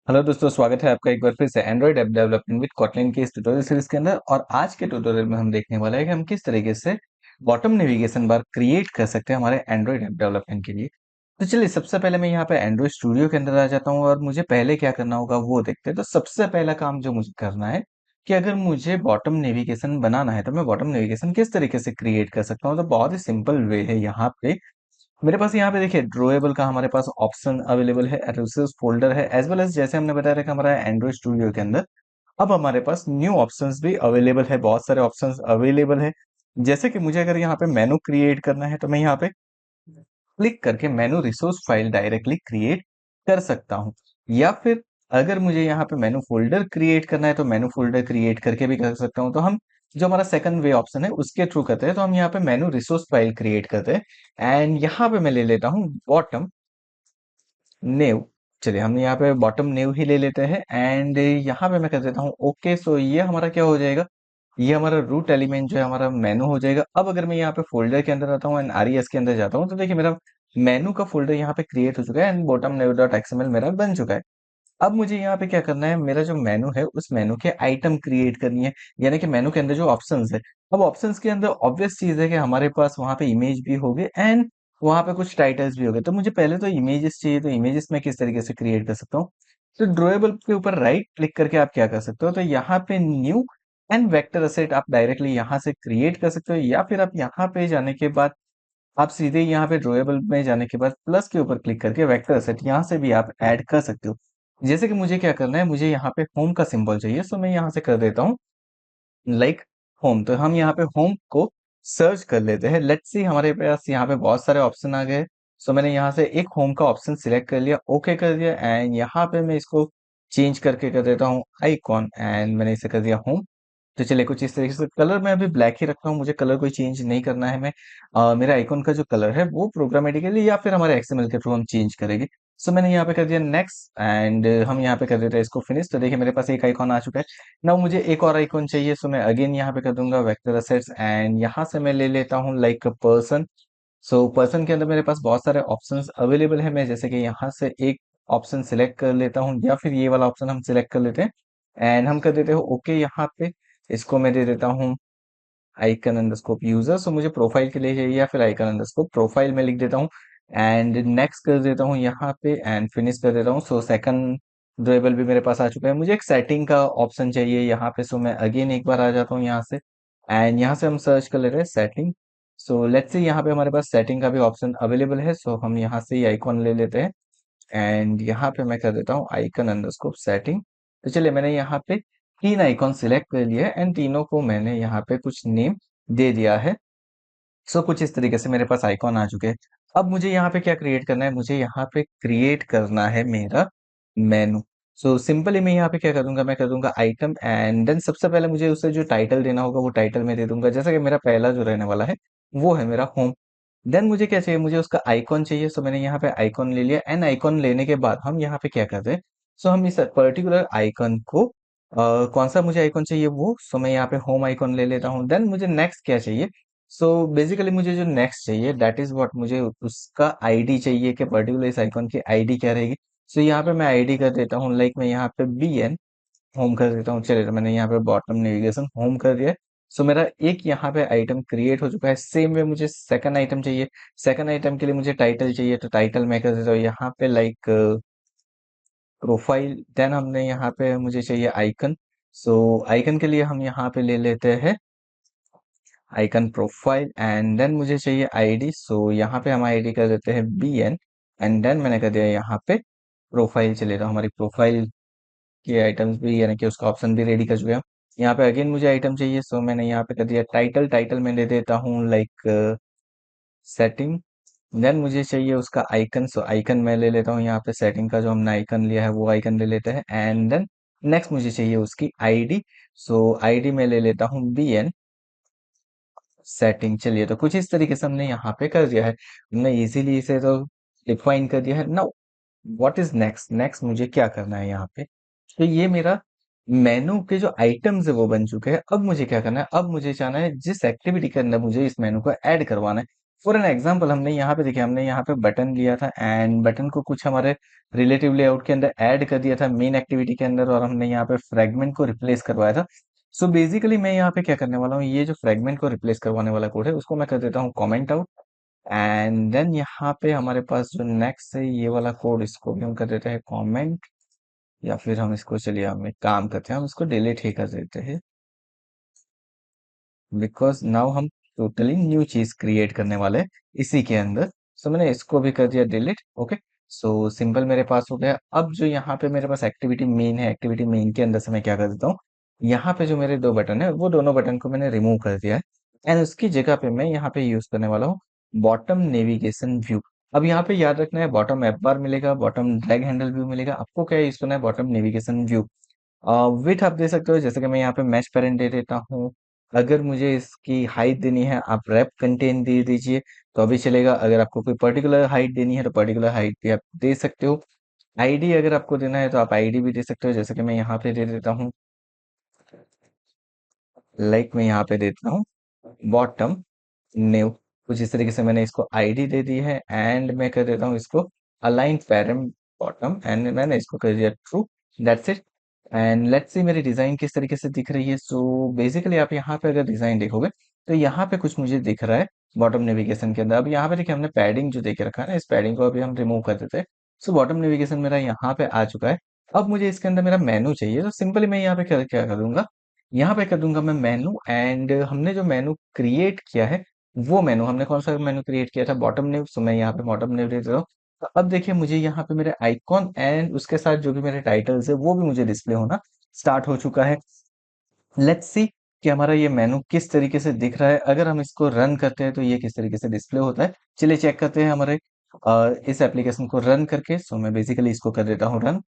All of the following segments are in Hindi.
हेलो दोस्तों, स्वागत है आपका एक बार फिर से Android app development with Kotlin की इस ट्यूटोरियल सीरीज के अंदर। और आज के ट्यूटोरियल में हम देखने वाले हैं कि हम किस तरीके से बॉटम नेविगेशन बार क्रिएट कर सकते हैं हमारे एंड्रॉइड ऐप डेवलपमेंट के लिए। तो चलिए, सबसे पहले मैं यहाँ पे एंड्रॉइड स्टूडियो के अंदर आ जाता हूँ और मुझे पहले क्या करना होगा वो देखते हैं। तो सबसे पहला काम जो मुझे करना है कि अगर मुझे बॉटम नेविगेशन बनाना है तो मैं बॉटम नेविगेशन किस तरीके से क्रिएट कर सकता हूँ। तो बहुत ही सिंपल वे है यहाँ पे। मेरे पास यहाँ पे देखिए ड्रॉएबल का हमारे पास ऑप्शन अवेलेबल है, रिसोर्स फोल्डर है, एज वेल एज जैसे हमने बताया था कि हमारा एंड्रॉइड स्टूडियो के अंदर अब हमारे पास न्यू ऑप्शंस भी अवेलेबल है। बहुत सारे ऑप्शंस अवेलेबल है। जैसे कि मुझे अगर यहाँ पे मेनू क्रिएट करना है तो मैं यहाँ पे क्लिक करके मेनू रिसोर्स फाइल डायरेक्टली क्रिएट कर सकता हूँ। या फिर अगर मुझे यहाँ पे मेनू फोल्डर क्रिएट करना है तो मेनू फोल्डर क्रिएट करके भी कर सकता हूँ। तो हम जो हमारा सेकंड वे ऑप्शन है उसके थ्रू करते हैं। तो हम यहाँ पे मेनू रिसोर्स फाइल क्रिएट करते हैं एंड यहाँ पे मैं ले लेता हूँ बॉटम नेव। चलिए, हम यहाँ पे बॉटम नेव ही ले लेते हैं एंड यहाँ पे मैं कर देता हूँ ओके। सो ये हमारा क्या हो जाएगा, ये हमारा रूट एलिमेंट जो है हमारा मेनू हो जाएगा। अब अगर मैं यहाँ पे फोल्डर के अंदर आता हूँ एंड आरईएस के अंदर जाता हूँ तो देखिए मेरा मेनू का फोल्डर यहाँ पे क्रिएट हो चुका है and bottom naive dot XML मेरा बन चुका है। अब मुझे यहाँ पे क्या करना है, मेरा जो मेनू है उस मेनू के आइटम क्रिएट करनी है, यानी कि मेनू के अंदर जो ऑप्शंस है। अब ऑप्शंस के अंदर ऑब्वियस चीज है कि हमारे पास वहां पे इमेज भी होगे एंड वहां पे कुछ टाइटल्स भी होंगे। तो मुझे पहले तो इमेजेस चाहिए, तो इमेजेस में किस तरीके से क्रिएट कर सकता हूँ। तो ड्रॉएबल के ऊपर राइट क्लिक करके आप क्या कर सकते हो, तो यहाँ पे न्यू एंड वेक्टर असेट आप डायरेक्टली यहाँ से क्रिएट कर सकते हो। या फिर आप यहाँ पे जाने के बाद आप सीधे यहाँ पे ड्रॉएबल में जाने के बाद प्लस के ऊपर क्लिक करके वेक्टर सेट यहाँ से भी आप ऐड कर सकते हो। जैसे कि मुझे क्या करना है, मुझे यहाँ पे होम का सिंबल चाहिए, सो मैं यहाँ से कर देता हूँ लाइक होम। तो हम यहाँ पे होम को सर्च कर लेते हैं। लेट्स सी, हमारे पास यहाँ पे बहुत सारे ऑप्शन आ गए। सो मैंने यहाँ से एक होम का ऑप्शन सिलेक्ट कर लिया, ओके कर दिया एंड यहाँ पे मैं इसको चेंज करके कर देता हूँ आइकॉन एंड मैंने इसे कर दिया होम। तो चलिए, कुछ इस तरीके से कलर मैं अभी ब्लैक ही रखा हूँ, मुझे कलर कोई चेंज नहीं करना है। मैं मेरा आइकॉन का जो कलर है वो प्रोग्रामेटिकली या फिर हमारे एक्सएमएल के थ्रू हम चेंज करेंगे। सो मैंने यहाँ पे कर दिया नेक्स्ट एंड हम यहाँ पे कर देते हैं इसको फिनिश। तो देखिए मेरे पास एक आइकॉन आ चुका है। नाउ मुझे एक और आइकॉन चाहिए, सो मैं अगेन यहाँ पे कर दूंगा वेक्टर असेट्स एंड यहाँ से मैं ले लेता हूँ लाइक पर्सन। सो पर्सन के अंदर मेरे पास बहुत सारे ऑप्शंस अवेलेबल है। मैं जैसे कि यहाँ से एक ऑप्शन सिलेक्ट कर लेता हूँ या फिर ये वाला ऑप्शन हम सिलेक्ट कर लेते हैं एंड हम कर देते हैं ओके। यहाँ पे इसको मैं दे देता हूँ आइकन अंडरस्कोप यूजर। सो मुझे प्रोफाइल के लिए चाहिए या फिर आइकन अंडरस्कोप प्रोफाइल में लिख देता हूँ एंड नेक्स्ट कर देता हूँ यहाँ पे एंड फिनिश कर देता हूँ। सो सेकंड ड्रेबल भी मेरे पास आ चुका है। मुझे एक सेटिंग का ऑप्शन चाहिए यहाँ पे, सो मैं अगेन एक बार आ जाता हूँ यहाँ से एंड यहाँ से हम सर्च कर ले रहे हैं सेटिंग। सो लेट्स से यहाँ पे हमारे पास सेटिंग का भी ऑप्शन अवेलेबल है। सो हम यहाँ से ही आइकॉन ले लेते हैं एंड यहाँ पे मैं कर देता हूँ आइकन अंडरस्कोप सेटिंग। तो चलिए, मैंने यहाँ पे तीन आइकॉन सिलेक्ट कर लिए एंड तीनों को मैंने यहाँ पे कुछ नेम दे दिया है। सो कुछ इस तरीके से मेरे पास आइकॉन आ चुके हैं। अब मुझे यहाँ पे क्या क्रिएट करना है, मुझे यहाँ पे क्रिएट करना है मेरा मेनू। सो सिंपली मैं यहाँ पे क्या करूंगा, मैं कर दूंगा आइटम एंड देन सबसे पहले मुझे उसे जो टाइटल देना होगा वो टाइटल में दे दूंगा। जैसा कि मेरा पहला जो रहने वाला है वो है मेरा होम। देन मुझे क्या चाहिए, मुझे उसका आइकॉन चाहिए। सो मैंने यहाँ पे आइकॉन ले लिया एंड आइकॉन लेने के बाद हम यहाँ पे क्या करते हैं, सो हम इस पर्टिकुलर आइकॉन को कौन सा मुझे आइकॉन चाहिए वो, सो मैं यहाँ पे होम आइकॉन ले लेता हूँ। देन मुझे नेक्स्ट क्या चाहिए, सो बेसिकली मुझे जो नेक्स्ट चाहिए दैट इज व्हाट, मुझे उसका आईडी चाहिए कि पर्टिकुलर इस आइकॉन की आईडी क्या रहेगी। सो यहाँ पे मैं आईडी कर देता हूँ लाइक मैं यहाँ पे बी एन होम कर देता हूँ। चलिए, तो मैंने यहाँ पे बॉटम नेविगेशन होम कर दिया है। सो मेरा एक यहाँ पे आइटम क्रिएट हो चुका है। सेम वे मुझे सेकंड आइटम चाहिए। सेकंड आइटम के लिए मुझे टाइटल चाहिए, तो टाइटल मैं कर देता हूँ यहाँ पे लाइक प्रोफाइल। देन हमने यहाँ पे मुझे चाहिए आइकन। सो आइकन के लिए हम यहाँ पे ले लेते हैं आइकन प्रोफाइल एंड देन मुझे चाहिए आईडी। सो यहाँ पे हम आईडी कर देते हैं बी एन एंड देन मैंने कर दिया यहाँ पे प्रोफाइल। चलिए, तो हमारी प्रोफाइल के आइटम्स भी यानी कि उसका ऑप्शन भी रेडी कर चुके हैं। यहाँ पे अगेन मुझे आइटम चाहिए, सो मैंने यहाँ पे कर दिया टाइटल। टाइटल में दे देता हूँ लाइक सेटिंग। देन मुझे चाहिए उसका आइकन। सो आइकन मैं ले लेता हूँ यहाँ पे सेटिंग का जो हमने आइकन लिया है वो आइकन ले लेते हैं एंड देन नेक्स्ट मुझे चाहिए उसकी आईडी। सो आईडी में ले लेता हूँ बी एन सेटिंग। चलिए, तो कुछ इस तरीके से हमने यहाँ पे कर दिया है। हमने इजीली इसे तो डिफाइन कर दिया है। Now what is next, next मुझे क्या करना है यहाँ पे, तो ये मेरा मेनू के जो आइटम्स है वो बन चुके हैं। अब मुझे क्या करना है, अब मुझे चाहना है जिस एक्टिविटी के अंदर मुझे इस मेनू को ऐड करवाना है। फॉर एन एग्जाम्पल हमने यहाँ पे देखिए, हमने यहाँ पे बटन लिया था एंड बटन को कुछ हमारे रिलेटिव लेआउट के अंदर ऐड कर दिया था मेन एक्टिविटी के अंदर, और हमने यहाँ पे फ्रेगमेंट को रिप्लेस करवाया था। सो बेसिकली मैं यहाँ पे क्या करने वाला हूँ, ये जो फ्रेगमेंट को रिप्लेस करवाने वाला कोड है उसको मैं कर देता हूँ कमेंट आउट। एंड देन यहाँ पे हमारे पास जो नेक्स्ट है ये वाला कोड, इसको भी हम कर देते हैं कमेंट, या फिर हम इसको, चलिए हम एक काम करते हैं, हम इसको डिलीट ही कर देते हैं, बिकॉज नाउ हम टोटली न्यू चीज क्रिएट करने वाले हैं इसी के अंदर। सो मैंने इसको भी कर दिया डिलीट। ओके, सो सिंपल मेरे पास हो गया। अब जो यहाँ पे मेरे पास एक्टिविटी मेन है, एक्टिविटी मेन के अंदर से मैं क्या कर देता हूँ, यहाँ पे जो मेरे दो बटन है वो दोनों बटन को मैंने रिमूव कर दिया है, एंड उसकी जगह पे मैं यहाँ पे यूज करने वाला हूँ बॉटम नेविगेशन व्यू। अब यहाँ पे याद रखना है, बॉटम एप बार मिलेगा, बॉटम ड्रैग हैंडल व्यू मिलेगा, आपको क्या यूज करना है, बॉटम नेविगेशन व्यू। विथ आप दे सकते हो, जैसे कि मैं यहाँ पे मैच पेरेंट दे देता हूँ। अगर मुझे इसकी हाइट देनी है, आप रैप कंटेंट दे दीजिए तो अभी चलेगा। अगर आपको कोई पर्टिकुलर हाइट देनी है तो पर्टिकुलर हाइट भी आप दे सकते हो। आईडी अगर आपको देना है तो आप आईडी भी दे सकते हो, जैसे कि मैं यहाँ पे दे देता हूँ, लाइक मैं यहाँ पे देता हूँ बॉटम न्यू। कुछ इस तरीके से मैंने इसको आईडी दे दी है, एंड मैं कर देता हूँ इसको अलाइन पैरम बॉटम, एंड मैंने इसको कर दिया true. That's it. And let's see मेरी डिजाइन किस तरीके से दिख रही है। सो बेसिकली आप यहाँ पे अगर डिजाइन देखोगे तो यहाँ पे कुछ मुझे दिख रहा है बॉटम नेविगेशन के अंदर। अब यहाँ पे देखिए, हमने पैडिंग जो देके रखा है ना, इस पैडिंग को अभी हम रिमूव कर देते हैं। सो बॉटम नेविगेशन मेरा यहाँ पे आ चुका है। अब मुझे इसके अंदर मेरा मेनू चाहिए, तो सिंपली मैं यहाँ पे क्या क्या करूंगा, यहाँ पे कर दूंगा मैं मेनू। एंड हमने जो मेनू क्रिएट किया है, वो मेनू हमने कौन सा मेनू क्रिएट किया था, बॉटम नेव। सो मैं यहाँ पे बॉटम नेव दे देता हूँ। तो अब देखिए, मुझे यहाँ पे मेरे आइकॉन एंड उसके साथ जो भी मेरे टाइटल्स है वो भी मुझे डिस्प्ले होना स्टार्ट हो चुका है। लेट्स सी कि हमारा ये मेनू किस तरीके से दिख रहा है। अगर हम इसको रन करते हैं तो ये किस तरीके से डिस्प्ले होता है, चलिए चेक करते हैं हमारे इस एप्लीकेशन को रन करके। सो मैं बेसिकली इसको कर देता हूँ रन।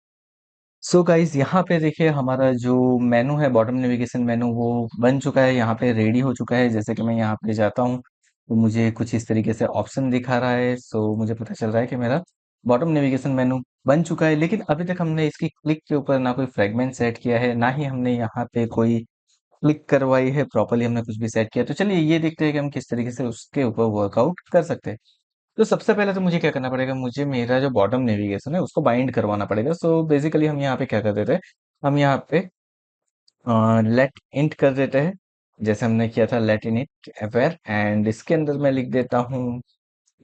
सो गाइज यहाँ पे देखिए, हमारा जो मेनू है, बॉटम नेविगेशन मेनू, वो बन चुका है, यहाँ पे रेडी हो चुका है। जैसे कि मैं यहाँ पे जाता हूँ तो मुझे कुछ इस तरीके से ऑप्शन दिखा रहा है। सो मुझे पता चल रहा है कि मेरा बॉटम नेविगेशन मेनू बन चुका है। लेकिन अभी तक हमने इसकी क्लिक के ऊपर ना कोई फ्रेगमेंट सेट किया है, ना ही हमने यहाँ पे कोई क्लिक करवाई है, प्रॉपरली हमने कुछ भी सेट किया। तो चलिए ये देखते हैं कि हम किस तरीके से उसके ऊपर वर्कआउट कर सकते हैं। तो सबसे पहले तो मुझे क्या करना पड़ेगा, मुझे मेरा जो बॉटम नेविगेशन है उसको बाइंड करवाना पड़ेगा। सो बेसिकली हम यहाँ पे क्या कर देते हैं, हम यहाँ पे लेट इंट कर देते हैं, जैसे हमने किया था let in it aware. And इसके अंदर मैं लिख देता हूँ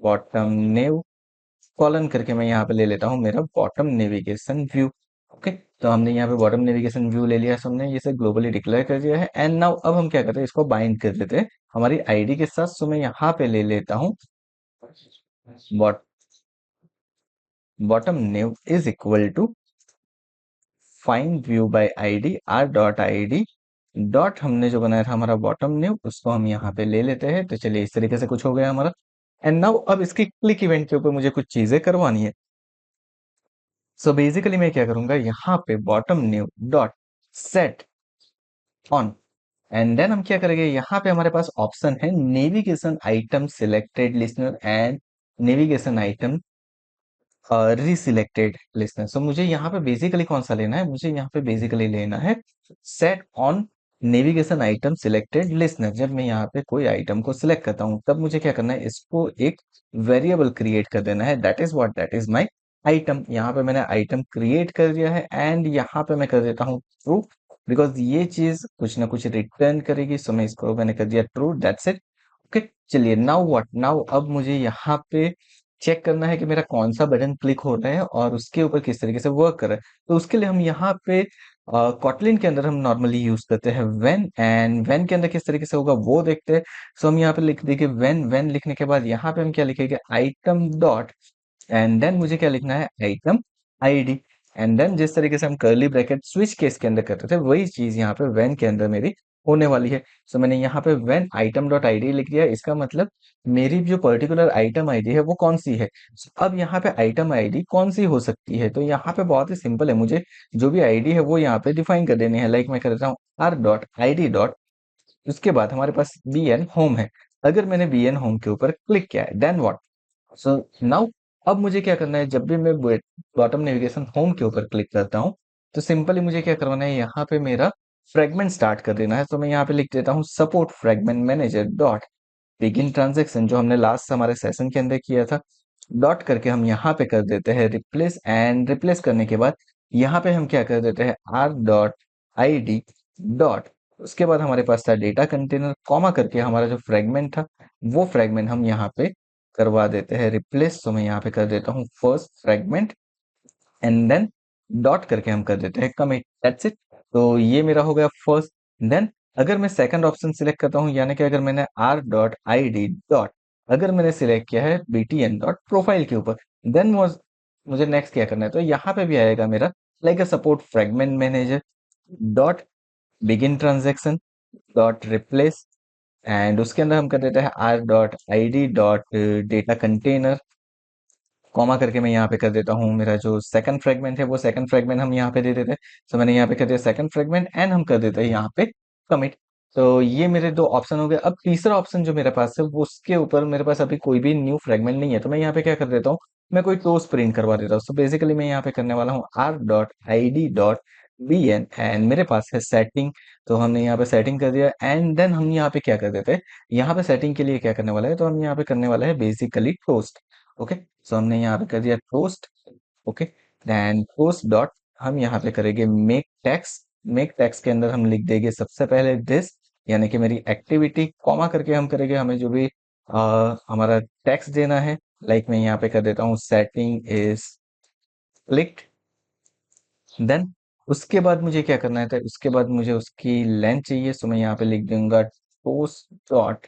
बॉटम नेव कॉलन करके, मैं यहाँ पे ले लेता हूँ मेरा बॉटम नेविगेशन व्यू। ओके, तो हमने यहाँ पे बॉटम नेविगेशन व्यू ले लिया, so हमने इसे ग्लोबली डिक्लेयर कर दिया है। एंड नाउ अब हम क्या करते हैं, इसको बाइंड कर देते हैं हमारी आईडी के साथ। सो मैं यहाँ पे ले लेता हूँ bottom nav is equal to find view by ID R dot ID dot, हमने जो बनाया था हमारा बॉटम नेव, उसको हम यहाँ पे ले लेते हैं। तो चलिए इस तरीके से कुछ हो गया हमारा। एंड नाउ अब इसकी क्लिक इवेंट के ऊपर मुझे कुछ चीजें करवानी है। सो बेसिकली मैं क्या करूंगा, यहाँ पे bottom new dot set on. And then हम क्या करेंगे, यहाँ पे हमारे पास ऑप्शन है navigation item selected listener and navigation item reselected listener. So मुझे यहाँ पे बेसिकली कौन सा लेना है, मुझे यहाँ पे बेसिकली लेना है set on navigation item selected listener. जब मैं यहाँ पे कोई आइटम को सिलेक्ट करता हूँ तब मुझे क्या करना है, इसको एक वेरिएबल क्रिएट कर देना है, that is what, that is my item. यहाँ पे मैंने आइटम क्रिएट कर दिया है, एंड यहाँ पे मैं कर देता हूँ ट्रू, बिकॉज ये चीज कुछ ना कुछ रिटर्न करेगी। सो मैं इसको मैंने कर दिया ट्रू, दैट्स इट। ओके, चलिए नाउ व्हाट, नाउ अब मुझे यहाँ पे चेक करना है कि मेरा कौन सा बटन क्लिक हो रहा है और उसके ऊपर किस तरीके से वर्क कर रहा है। तो उसके लिए हम यहाँ पे कॉटलिन के अंदर हम नॉर्मली यूज करते हैं व्हेन, एंड व्हेन के अंदर किस तरीके से होगा वो देखते हैं। सो हम यहाँ पे लिख देंगे व्हेन। व्हेन लिखने के बाद यहाँ पे हम क्या लिखेंगे, आइटम डॉट, एंड देन मुझे क्या लिखना है, आइटम आईडी। एंड देन जिस तरीके से हम कर्ली ब्रैकेट स्विच केस के अंदर करते थे, वही चीज यहाँ पे व्हेन के अंदर मेरी होने वाली है। सो मैंने यहाँ पे व्हेन आइटम डॉट आईडी लिख दिया, इसका मतलब मेरी जो पर्टिकुलर आइटम आईडी है वो कौन सी है। So, अब यहाँ पे आइटम आईडी कौन सी हो सकती है, तो यहाँ पे बहुत ही सिंपल है, मुझे जो भी आईडी है वो यहाँ पे डिफाइन कर देनी है। लाइक मैं कर देता हूँ आर डॉट आई डी, उसके बाद हमारे पास बी एन होम है। अगर मैंने बी एन होम के ऊपर क्लिक किया है, देन व्हाट, सो नाउ अब मुझे क्या करना है, जब भी मैं बॉटम नेविगेशन होम के ऊपर क्लिक करता हूँ तो सिंपली मुझे क्या करवाना है, यहाँ पे मेरा फ्रेगमेंट स्टार्ट कर देना है। तो मैं यहाँ पे लिख देता हूँ support fragment manager dot begin transaction जो हमने लास्ट हमारे सेशन के अंदर किया था, डॉट करके हम यहाँ पे कर देते हैं रिप्लेस, एंड रिप्लेस करने के बाद यहाँ पे हम क्या कर देते हैं are dot I D dot, उसके बाद हमारे पास था डेटा कंटेनर, कॉमा करके हमारा जो फ्रेगमेंट था वो फ्रेगमेंट हम यहाँ पे करवा देते हैं रिप्लेस। तो मैं यहाँ पे कर देता हूँ first fragment, and then dot करके हम कर देते हैं कमिट, दैट्स इट। तो ये मेरा हो गया फर्स्ट। देन अगर मैं सेकंड ऑप्शन सिलेक्ट करता हूँ, यानी कि अगर मैंने are dot I D dot, अगर मैंने सिलेक्ट किया है btn डॉट प्रोफाइल के ऊपर, देन मुझे नेक्स्ट क्या करना है, तो यहाँ पे भी आएगा मेरा like a support fragment manager dot begin transaction dot replace, and उसके अंदर हम कर देते हैं are dot I D dot data container, comma करके मैं यहाँ पे कर देता हूँ मेरा जो सेकंड फ्रेगमेंट है वो सेकंड फ्रेगमेंट हम यहाँ पे दे देते हैं। तो मैंने यहाँ पे कर दिया सेकंड फ्रेगमेंट, एंड हम कर देते हैं यहाँ पे कमिट। तो ये मेरे दो ऑप्शन हो गए। अब तीसरा ऑप्शन जो मेरे पास है वो उसके ऊपर मेरे पास अभी कोई भी न्यू फ्रेगमेंट नहीं है, तो मैं यहाँ पे क्या कर देता हूँ, मैं कोई टोस प्रिंट करवा देता हूँ। तो बेसिकली मैं यहाँ पे करने वाला हूँ R dot I D dot B N, and मेरे पास है सेटिंग, तो हमने यहाँ पे सेटिंग कर दिया। एंड देन हम यहाँ पे क्या कर देते हैं, यहाँ पे सेटिंग के लिए क्या करने वाला है, तो हम यहाँ पे करने वाला है बेसिकली टोस्ट। ओके, सो हमने यहाँ पे कर दिया toast. Okay, then toast dot हम यहाँ पे करेंगे मेक टेक्स्ट, मेक टेक्स्ट के अंदर हम लिख देंगे सबसे पहले दिस, यानी कि मेरी एक्टिविटी, कॉमा करके हम करेंगे हमें जो भी हमारा टेक्स्ट देना है। लाइक मैं यहाँ पे कर देता हूँ सेटिंग इज क्लिक्ड। देन उसके बाद मुझे क्या करना है, तो उसके बाद मुझे उसकी लेंथ चाहिए, सो मैं यहाँ पे लिख दूंगा टोस्ट डॉट,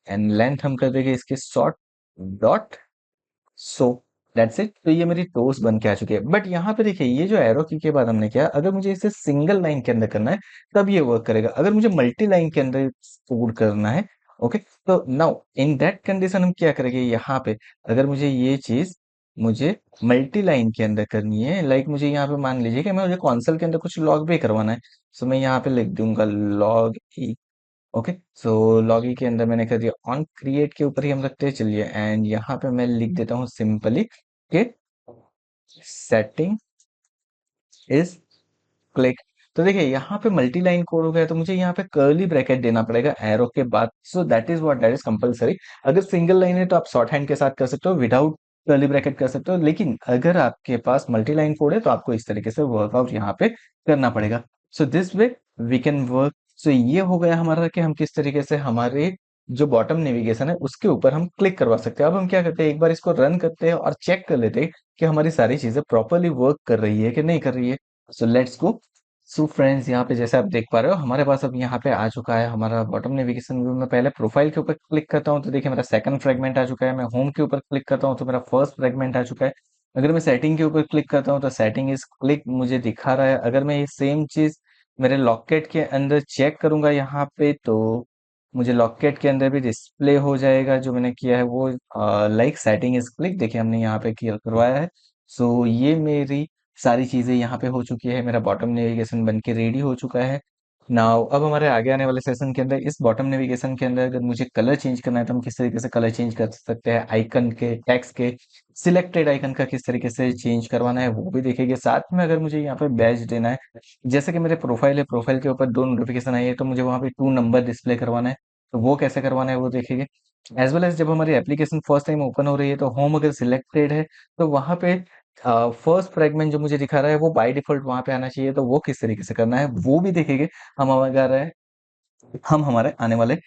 एंड लेंथ हम कर देंगे इसकी short dot, so that's it. तो ये मेरी टोस्ट बन के आ चुकी है। बट यहाँ पे देखिए ये जो एरो की के बाद हमने किया, अगर मुझे इसे सिंगल लाइन के अंदर करना है तब ये वर्क करेगा, अगर मुझे मल्टी लाइन के अंदर कोड करना है, ओके, तो नाउ इन दैट कंडीशन हम क्या करेंगे यहाँ पे, अगर मुझे ये चीज मुझे मल्टी लाइन के अंदर करनी है, लाइक मुझे यहाँ पे मान लीजिए कि मुझे कॉन्सोल के अंदर कुछ लॉग भी करवाना है, सो मैं यहाँ पे लिख दूंगा लॉग, ओके, सो लॉगी के अंदर मैंने कर दिया ऑन क्रिएट के ऊपर ही हम रखते हैं, चलिए, एंड यहाँ पे मैं लिख देता हूँ सिंपली कि सेटिंग इज क्लिक। तो देखिए यहाँ पे मल्टी लाइन कोड हो गया, तो मुझे यहाँ पे कर्ली ब्रैकेट देना पड़ेगा एरो के बाद, सो दैट इज कंपलसरी। अगर सिंगल लाइन है तो आप शॉर्ट हैंड के साथ कर सकते हो, विदाउट कर्ली ब्रैकेट कर सकते हो, लेकिन अगर आपके पास मल्टी लाइन कोड है तो आपको इस तरीके से वर्कआउट यहाँ पे करना पड़ेगा। So this way we can work. So ये हो गया हमारा कि हम किस तरीके से हमारे जो बॉटम नेविगेशन है उसके ऊपर हम क्लिक करवा सकते हैं। अब हम क्या करते हैं, एक बार इसको रन करते हैं और चेक कर लेते हैं कि हमारी सारी चीजें प्रॉपरली वर्क कर रही है कि नहीं कर रही है। So let's go. So friends, यहाँ पे जैसे आप देख पा रहे हो हमारे पास अब यहाँ पे आ चुका है हमारा बॉटम नेविगेशन व्यू। मैं पहले प्रोफाइल के ऊपर क्लिक करता हूँ तो देखिए मेरा सेकंड फ्रेगमेंट आ चुका है। मैं होम के ऊपर क्लिक करता हूँ तो मेरा फर्स्ट फ्रेगमेंट आ चुका है। अगर मैं सेटिंग के ऊपर क्लिक करता हूँ तो सेटिंग इज क्लिक मुझे दिखा रहा है। अगर मैं ये सेम चीज मेरे लॉकेट के अंदर चेक करूंगा यहाँ पे, तो मुझे लॉकेट के अंदर भी डिस्प्ले हो जाएगा जो मैंने किया है वो, लाइक सेटिंग इज क्लिक, देखिए हमने यहाँ पे किया करवाया है। सो ये मेरी सारी चीजें यहाँ पे हो चुकी है, मेरा बॉटम नेविगेशन बन के रेडी हो चुका है। नाउ अब हमारे आगे आने वाले सेशन के अंदर इस बॉटम नेविगेशन के अंदर अगर मुझे कलर चेंज करना है तो हम किस तरीके से कलर चेंज कर सकते हैं, आइकन के, टेक्स्ट के, सिलेक्टेड आइकन का किस तरीके से चेंज करवाना है वो भी देखेंगे। साथ में अगर मुझे यहाँ पे बैज देना है, जैसे कि मेरे प्रोफाइल है, प्रोफाइल के ऊपर दो नोटिफिकेशन आई है तो मुझे वहाँ पे 2 नंबर डिस्प्ले करवाना है, तो वो कैसे करवाना है वो देखेंगे। एज वेल एज जब हमारी एप्लीकेशन फर्स्ट टाइम ओपन हो रही है तो होम अगर सिलेक्टेड है तो वहाँ पे फर्स्ट फ्रेगमेंट जो मुझे दिखा रहा है वो बाय डिफॉल्ट वहां पे आना चाहिए, तो वो किस तरीके से करना है वो भी देखेंगे हम हमारे हम हमारे आने वाले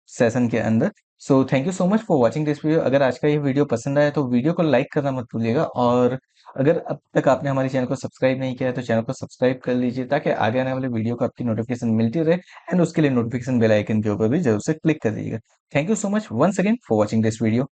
सेशन के अंदर। So thank you so much for watching this video. अगर आज का ये वीडियो पसंद आया तो वीडियो को लाइक करना मत भूलिएगा, और अगर अब तक आपने हमारे चैनल को सब्सक्राइब नहीं किया है तो चैनल को सब्सक्राइब कर लीजिए ताकि आगे आने वाले वीडियो को आपकी नोटिफिकेशन मिलती रहे, एंड उसके लिए नोटिफिकेशन बेल आइकन के ऊपर भी जरूर से क्लिक कर दीजिएगा। Thank you so much once again for watching this video.